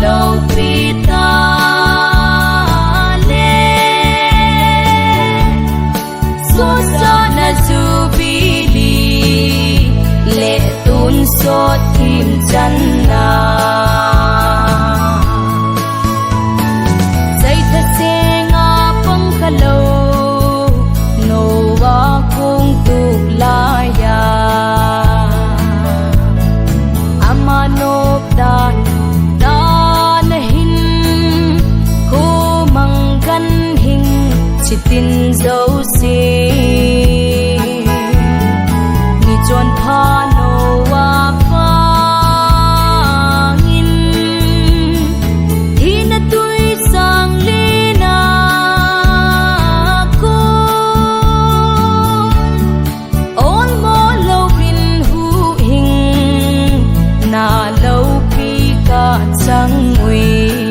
lâu pita le so sa na zubili le tun so tim chan na zai tha se nga pang khalo no wa kung tu la ya amanop dan tin dấu xì ni chọn pha nô wa pha in thi na tui sang li na ko on mo lâu bin hu hình na lâu pi ka chang ngui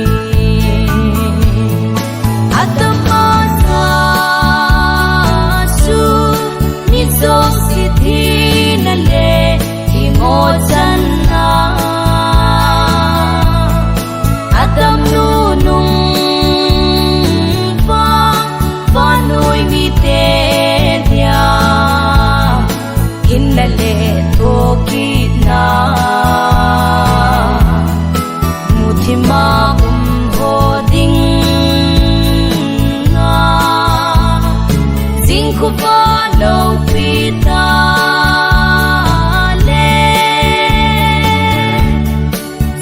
lâu pita le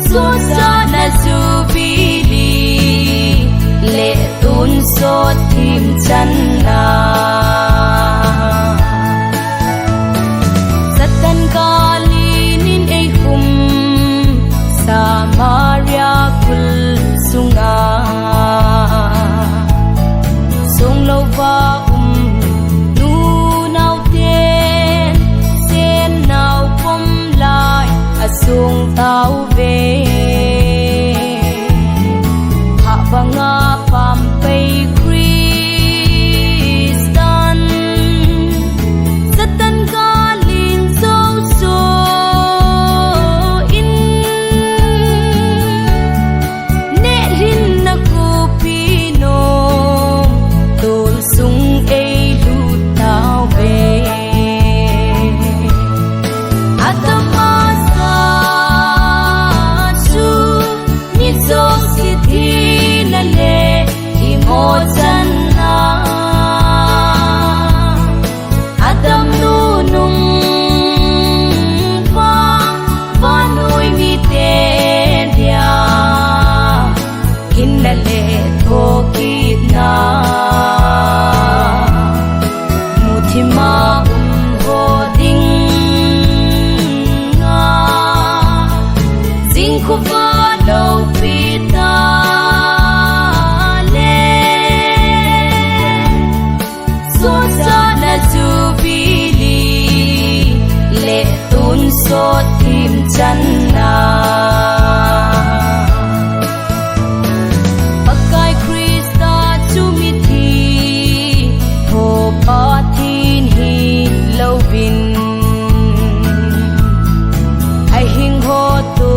so sa na zubili le tun so tim chan na satan kali nin ei khum Samaria kul sunga sung lâu va sung tao về hạ banga pam pay Christian satan ka lin so so in ne hin na ku pino tol sung ei lu tao về lâu pita le so sa na zubili le tun so tim chan na pakai Krista chumiti ho pathin hi lâu bin ai hing ho tu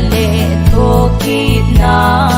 le to ki na